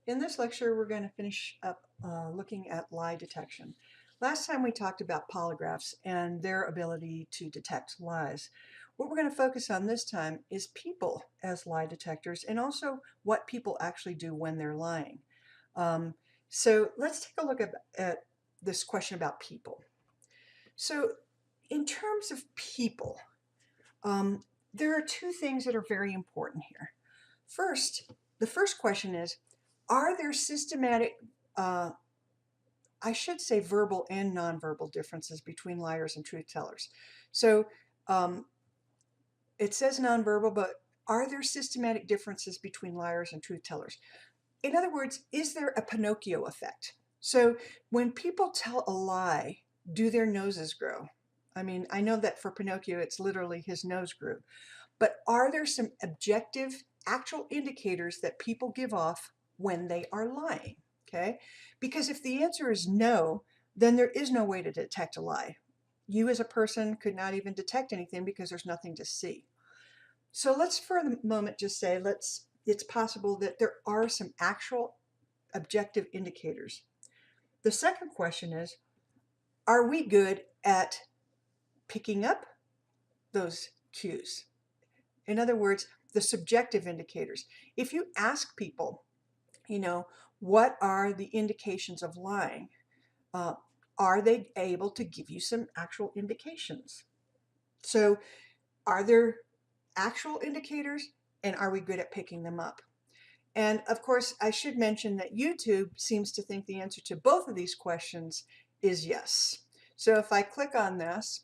In this lecture, we're going to finish up looking at lie detection. Last time we talked about polygraphs and their ability to detect lies. What we're going to focus on this time is people as lie detectors and also what people actually do when they're lying. Um, so let's take a look at this question about people. So in terms of people, there are two things that are very important here. First, the first question is, are there systematic, uh, I should say verbal and nonverbal differences between liars and truth tellers? So um, it says nonverbal, but are there systematic differences between liars and truth tellers? In other words, is there a Pinocchio effect? So when people tell a lie, do their noses grow? I mean, I know that for Pinocchio, it's literally his nose grew. But are there some objective, actual indicators that people give off when they are lying? Okay? Because if the answer is no, then there is no way to detect a lie. You as a person could not even detect anything because there's nothing to see. So let's for a moment just say it's possible that there are some actual objective indicators. The second question is, are we good at picking up those cues? In other words, the subjective indicators. If you ask people, you know, what are the indications of lying? Uh, are they able to give you some actual indications? So, are there actual indicators and are we good at picking them up? And of course, I should mention that YouTube seems to think the answer to both of these questions is yes. So if I click on this,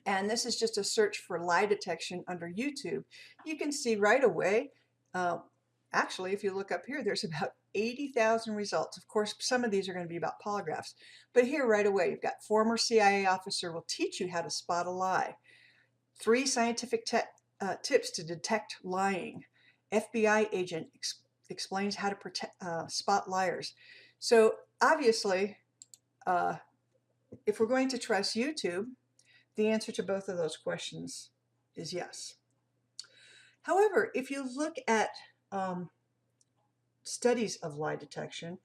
and this is just a search for lie detection under YouTube, you can see right away, uh, actually, if you look up here, there's about 80,000 results. Of course, some of these are going to be about polygraphs. But here right away, you've got former CIA officer will teach you how to spot a lie. 3 scientific tips to detect lying. FBI agent explains how to spot liars. So obviously, uh, if we're going to trust YouTube, the answer to both of those questions is yes. However, if you look at um, studies of lie detection,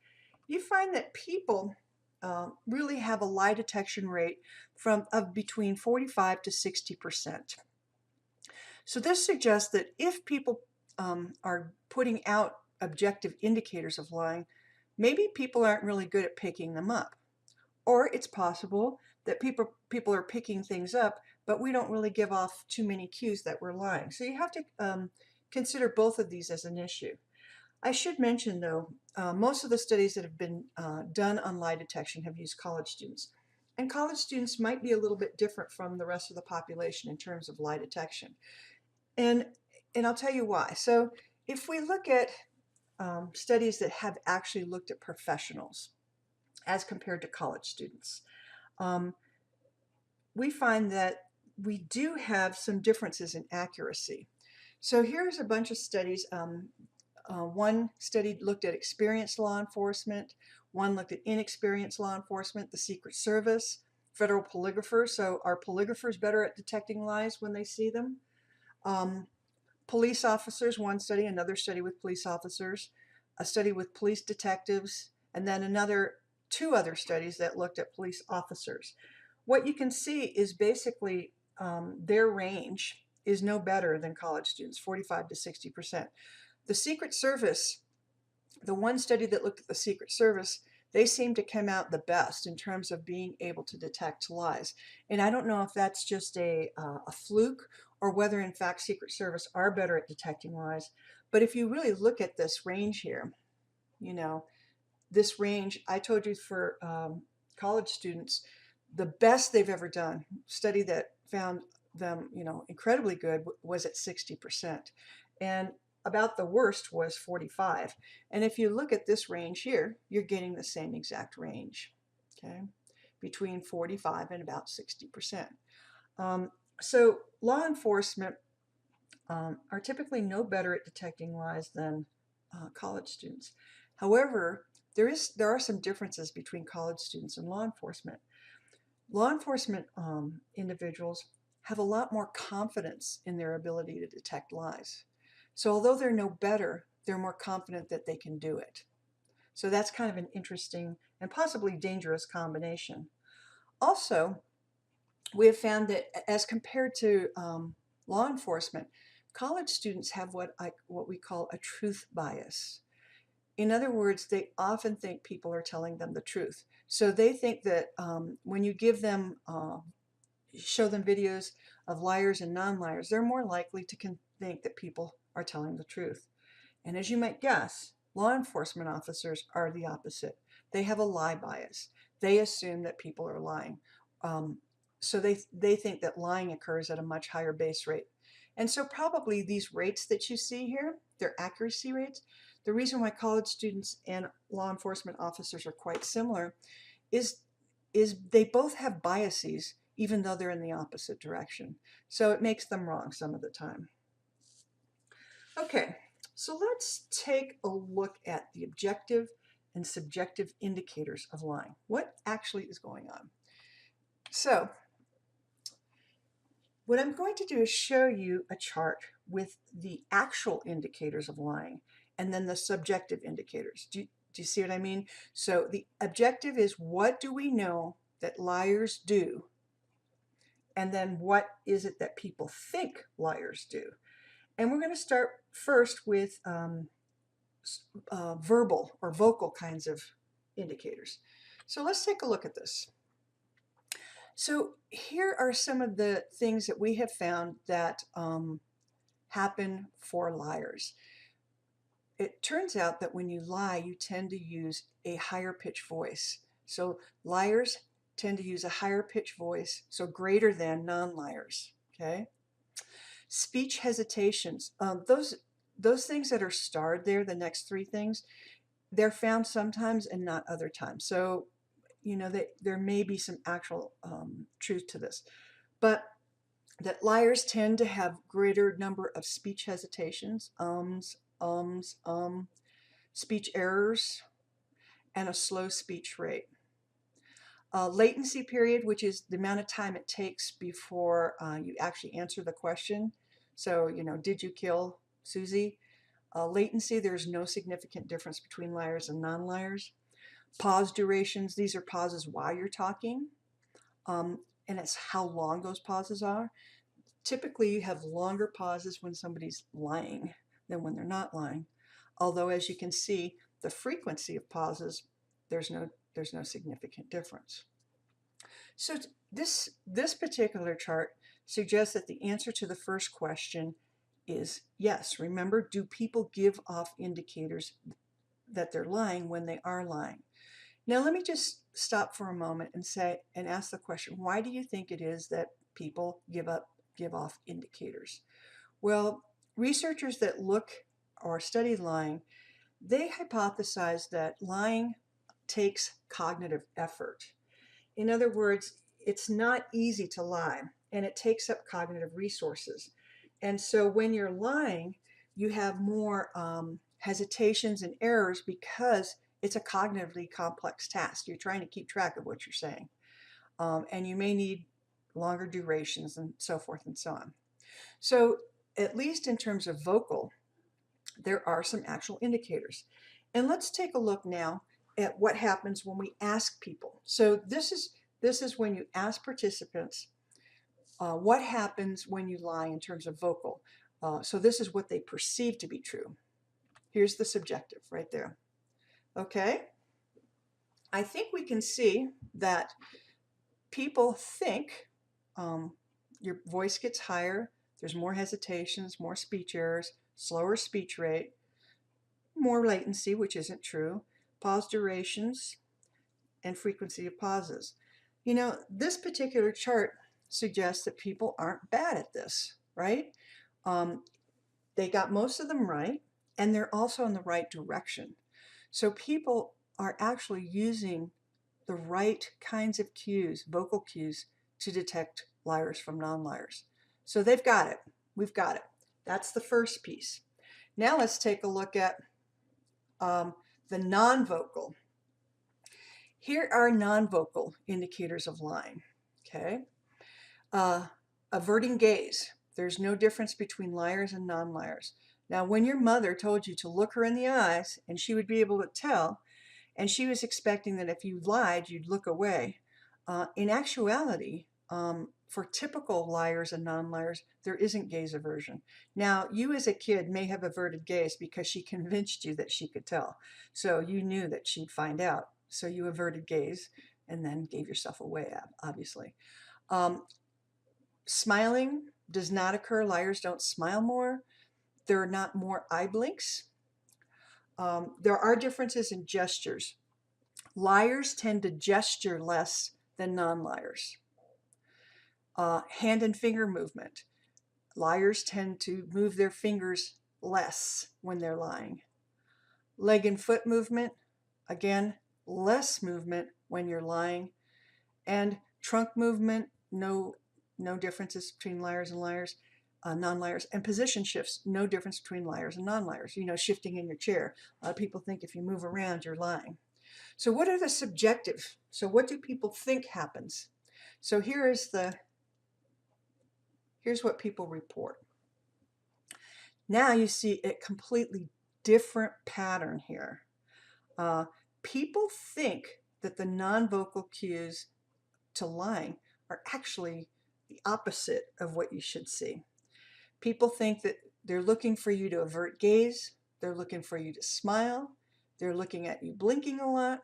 you find that people really have a lie detection rate of between 45 to 60%. So this suggests that if people are putting out objective indicators of lying, maybe people aren't really good at picking them up. Or it's possible that people are picking things up, but we don't really give off too many cues that we're lying. So you have to consider both of these as an issue. I should mention, though, most of the studies that have been done on lie detection have used college students. And college students might be a little bit different from the rest of the population in terms of lie detection. And, and I'll tell you why. So if we look at studies that have actually looked at professionals as compared to college students, um, we find that we do have some differences in accuracy. So here's a bunch of studies. One study looked at experienced law enforcement, one looked at inexperienced law enforcement, the Secret Service, federal polygraphers. So are polygraphers better at detecting lies when they see them? Um, Police officers, one study, another study with police officers, a study with police detectives, and then two other studies that looked at police officers. What you can see is basically their range is no better than college students, 45 to 60%. The Secret Service, the one study that looked at the Secret Service, they seem to come out the best in terms of being able to detect lies. And I don't know if that's just a fluke or whether in fact Secret Service are better at detecting lies. But if you really look at this range here, you know, this range, I told you for college students, the best they've ever done, study that found them, incredibly good was at 60%. And about the worst was 45. And if you look at this range here, you're getting the same exact range, okay, between 45 and about 60%. So law enforcement are typically no better at detecting lies than college students. However, there are some differences between college students and law enforcement. Law enforcement individuals have a lot more confidence in their ability to detect lies. So although they're no better, they're more confident that they can do it. So that's kind of an interesting and possibly dangerous combination. Also, we have found that as compared to law enforcement, college students have what we call a truth bias. In other words, they often think people are telling them the truth. So they think that when you show them videos of liars and non-liars, they're more likely to think that people are telling the truth. And as you might guess, law enforcement officers are the opposite. They have a lie bias. They assume that people are lying. Um, so they think that lying occurs at a much higher base rate. And so probably these rates that you see here, their accuracy rates, the reason why college students and law enforcement officers are quite similar is, is they both have biases even though they're in the opposite direction. So it makes them wrong some of the time. Okay, so let's take a look at the objective and subjective indicators of lying. What actually is going on? So what I'm going to do is show you a chart with the actual indicators of lying and then the subjective indicators. Do you see what I mean? So the objective is, what do we know that liars do? And then what is it that people think liars do? And we're going to start first with verbal or vocal kinds of indicators. So let's take a look at this. So here are some of the things that we have found that happen for liars. It turns out that when you lie, you tend to use a higher pitch voice. So liars tend to use a higher pitch voice, so greater than non-liars, okay? Speech hesitations, those things that are starred there, the next three things, they're found sometimes and not other times. So, you know, there may be some actual truth to this. But that liars tend to have greater number of speech hesitations, speech errors, and a slow speech rate. Latency period, which is the amount of time it takes before you actually answer the question. So, you know, did you kill Susie? Latency, there's no significant difference between liars and non-liars. Pause durations, these are pauses while you're talking, and it's how long those pauses are. Typically, you have longer pauses when somebody's lying than when they're not lying. Although, as you can see, the frequency of pauses, there's no significant difference. So this particular chart suggests that the answer to the first question is yes. Remember, do people give off indicators that they're lying when they are lying? Now let me just stop for a moment and ask the question, why do you think it is that people give off indicators? Well, researchers that look or study lying, they hypothesize that lying takes cognitive effort. In other words, it's not easy to lie, and it takes up cognitive resources. And so when you're lying, you have more hesitations and errors because it's a cognitively complex task. You're trying to keep track of what you're saying. And you may need longer durations and so forth and so on. So at least in terms of vocal, there are some actual indicators. And let's take a look now at what happens when we ask people. So this is when you ask participants what happens when you lie in terms of vocal. So this is what they perceive to be true. Here's the subjective right there. Okay, I think we can see that people think your voice gets higher, there's more hesitations, more speech errors, slower speech rate, more latency, which isn't true, pause durations, and frequency of pauses. You know, this particular chart suggests that people aren't bad at this, right? They got most of them right, and they're also in the right direction. So people are actually using the right kinds of cues, vocal cues, to detect liars from non-liars. So they've got it. We've got it. That's the first piece. Now let's take a look at the non-vocal. Here are non-vocal indicators of lying. Okay, averting gaze. There's no difference between liars and non-liars. Now, when your mother told you to look her in the eyes and she would be able to tell, and she was expecting that if you lied, you'd look away. In actuality, for typical liars and non-liars, there isn't gaze aversion. Now, you as a kid may have averted gaze because she convinced you that she could tell. So you knew that she'd find out. So you averted gaze and then gave yourself away, obviously. Smiling does not occur. Liars don't smile more. There are not more eye blinks. There are differences in gestures. Liars tend to gesture less than non-liars. Hand and finger movement. Liars tend to move their fingers less when they're lying. Leg and foot movement, again, less movement when you're lying. And trunk movement, no differences between liars and liars, non-liars. And position shifts, no difference between liars and non-liars. You know, shifting in your chair. A lot of people think if you move around, you're lying. So what are the subjective? So what do people think happens? So here's what people report. Now you see a completely different pattern here. People think that the non-vocal cues to lying are actually the opposite of what you should see. People think that they're looking for you to avert gaze, they're looking for you to smile, they're looking at you blinking a lot.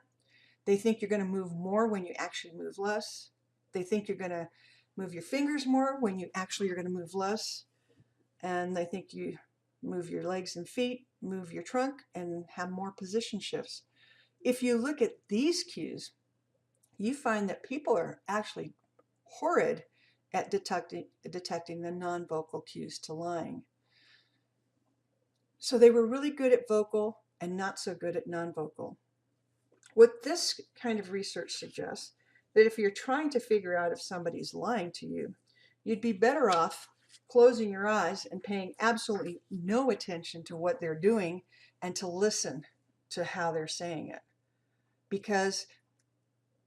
They think you're going to move more when you actually move less. They think you're going to move your fingers more when you actually are going to move less. And they think you move your legs and feet, move your trunk, and have more position shifts. If you look at these cues, you find that people are actually horrid at detecting the non-vocal cues to lying. So they were really good at vocal and not so good at non-vocal. What this kind of research suggests, that if you're trying to figure out if somebody's lying to you, you'd be better off closing your eyes and paying absolutely no attention to what they're doing and to listen to how they're saying it. Because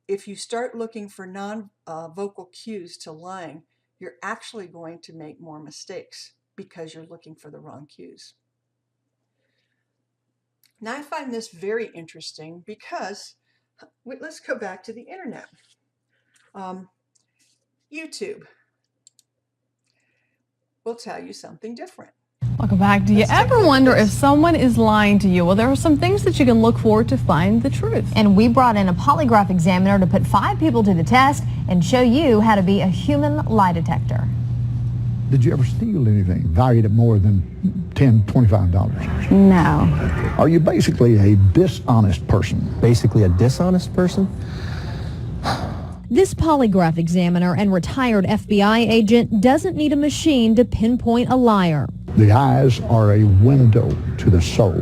if you start looking for non-vocal cues to lying, you're actually going to make more mistakes because you're looking for the wrong cues. Now I find this very interesting because, let's go back to the internet. YouTube will tell you something different. Welcome back. Do you ever wonder if someone is lying to you? Well, there are some things that you can look for to find the truth. And we brought in a polygraph examiner to put 5 people to the test and show you how to be a human lie detector. Did you ever steal anything valued at more than $10, $25? No. Are you basically a dishonest person? Basically a dishonest person? This polygraph examiner and retired FBI agent doesn't need a machine to pinpoint a liar. The eyes are a window to the soul.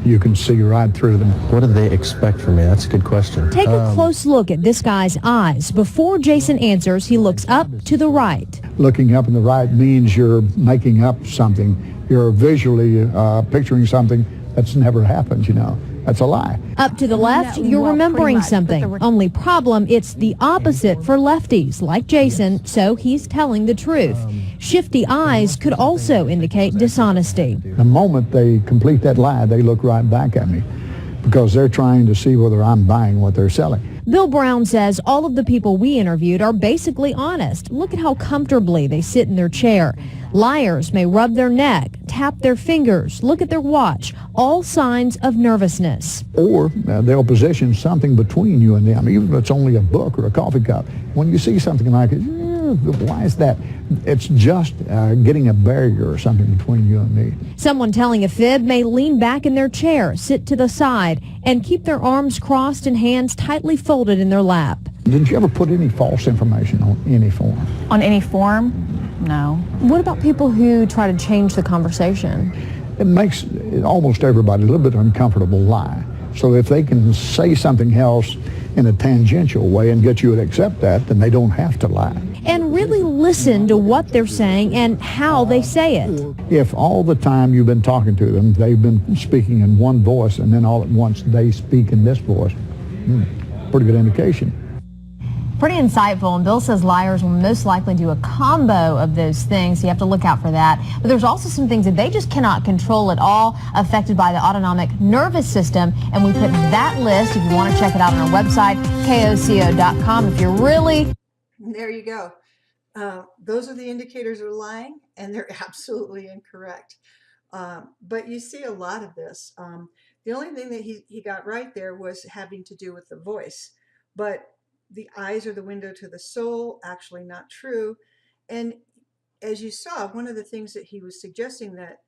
You can see right through them. What do they expect from me? That's a good question. Take a close look at this guy's eyes. Before Jason answers, he looks up to the right. Looking up in the right means you're making up something. You're visually picturing something that's never happened, you know. That's a lie. Up to the left, you're remembering something. Only problem, it's the opposite for lefties, like Jason, so he's telling the truth. Shifty eyes could also indicate dishonesty. The moment they complete that lie, they look right back at me because they're trying to see whether I'm buying what they're selling. Bill Brown says all of the people we interviewed are basically honest. Look at how comfortably they sit in their chair. Liars may rub their neck, tap their fingers, look at their watch, all signs of nervousness. Or they'll position something between you and them, even if it's only a book or a coffee cup. When you see something like it, why is that? It's just getting a barrier or something between you and me. Someone telling a fib may lean back in their chair, sit to the side, and keep their arms crossed and hands tightly folded in their lap. Did you ever put any false information on any form? On any form? No. What about people who try to change the conversation? It makes almost everybody a little bit uncomfortable lie. So if they can say something else in a tangential way and get you to accept that, then they don't have to lie. And really listen to what they're saying and how they say it. If all the time you've been talking to them, they've been speaking in one voice, and then all at once they speak in this voice, pretty good indication. Pretty insightful, and Bill says liars will most likely do a combo of those things, so you have to look out for that. But there's also some things that they just cannot control at all, affected by the autonomic nervous system, and we put that list, if you want to check it out on our website, KOCO.com, if you're really... There you go. Those are the indicators of lying, and they're absolutely incorrect. But you see a lot of this. The only thing that he got right there was having to do with the voice. But the eyes are the window to the soul, actually not true. And as you saw, one of the things that he was suggesting that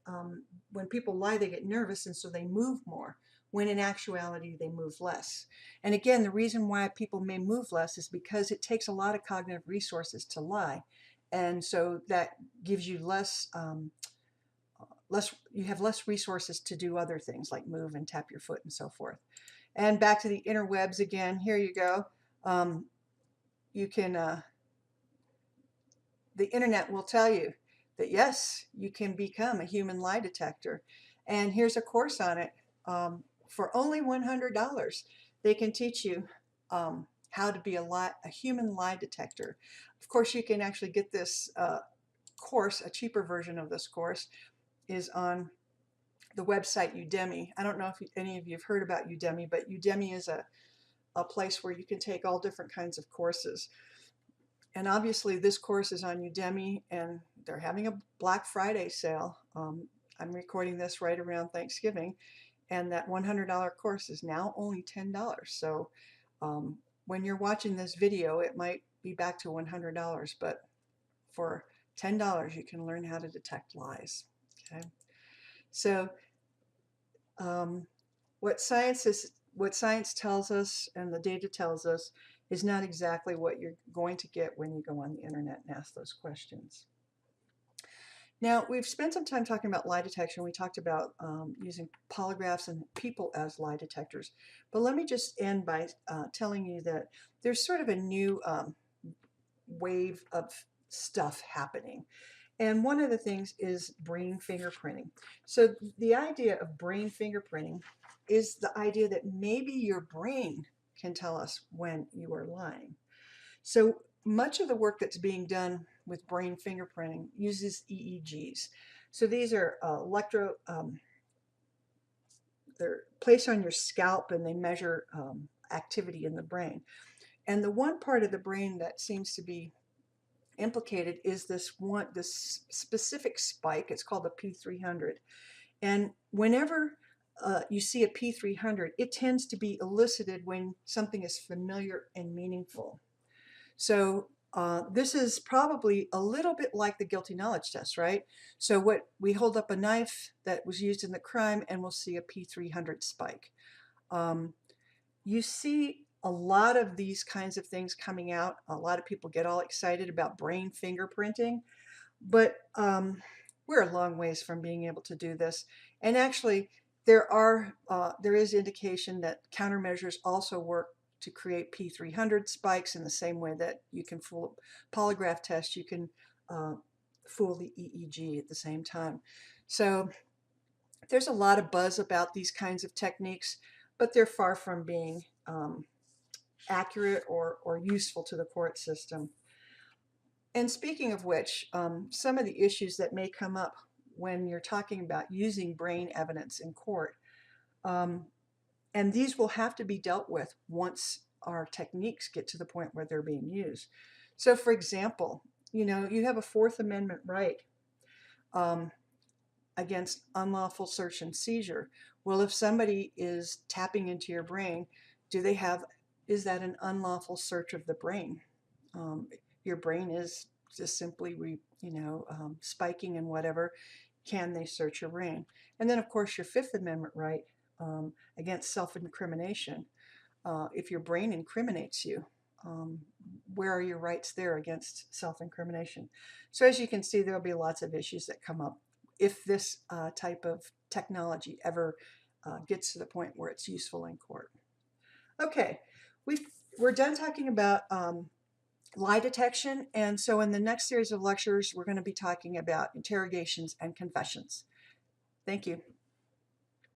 when people lie, they get nervous, and so they move more, when in actuality they move less. And again, the reason why people may move less is because it takes a lot of cognitive resources to lie. And so that gives you you have less resources to do other things like move and tap your foot and so forth. And back to the interwebs again, here you go. You can, the internet will tell you that yes, you can become a human lie detector. And here's a course on it. For only $100, they can teach you how to be a human lie detector. Of course, you can actually get this course, a cheaper version of this course is on the website Udemy. I don't know if any of you have heard about Udemy, but Udemy is a place where you can take all different kinds of courses. And obviously this course is on Udemy, and they're having a Black Friday sale. I'm recording this right around Thanksgiving, and that $100 course is now only $10. So when you're watching this video, it might be back to $100, but for $10 you can learn how to detect lies. Okay, so what science tells us and the data tells us is not exactly what you're going to get when you go on the internet and ask those questions. Now, we've spent some time talking about lie detection. We talked about using polygraphs and people as lie detectors. But let me just end by telling you that there's sort of a new wave of stuff happening. And one of the things is brain fingerprinting. So the idea of brain fingerprinting is the idea that maybe your brain can tell us when you are lying. So much of the work that's being done with brain fingerprinting uses EEGs. So these are they're placed on your scalp, and they measure activity in the brain. And the one part of the brain that seems to be implicated is this specific spike. It's called the P300. And whenever you see a P300, it tends to be elicited when something is familiar and meaningful. So this is probably a little bit like the guilty knowledge test, right? So what we hold up a knife that was used in the crime, and we'll see a P300 spike. You see a lot of these kinds of things coming out. A lot of people get all excited about brain fingerprinting, but we're a long ways from being able to do this. And actually, there is indication that countermeasures also work to create P300 spikes in the same way that you can fool a polygraph test, you can fool the EEG at the same time. So there's a lot of buzz about these kinds of techniques, but they're far from being accurate or useful to the court system. And speaking of which, some of the issues that may come up when you're talking about using brain evidence in court, and these will have to be dealt with once our techniques get to the point where they're being used. So for example, you have a Fourth Amendment right against unlawful search and seizure. Well, if somebody is tapping into your brain, is that an unlawful search of the brain? Your brain is just simply spiking and whatever. Can they search your brain? And then of course your Fifth Amendment right against self-incrimination. If your brain incriminates you, where are your rights there against self-incrimination? So as you can see, there'll be lots of issues that come up if this type of technology ever gets to the point where it's useful in court. Okay, we're done talking about lie detection, and so in the next series of lectures, we're going to be talking about interrogations and confessions. Thank you.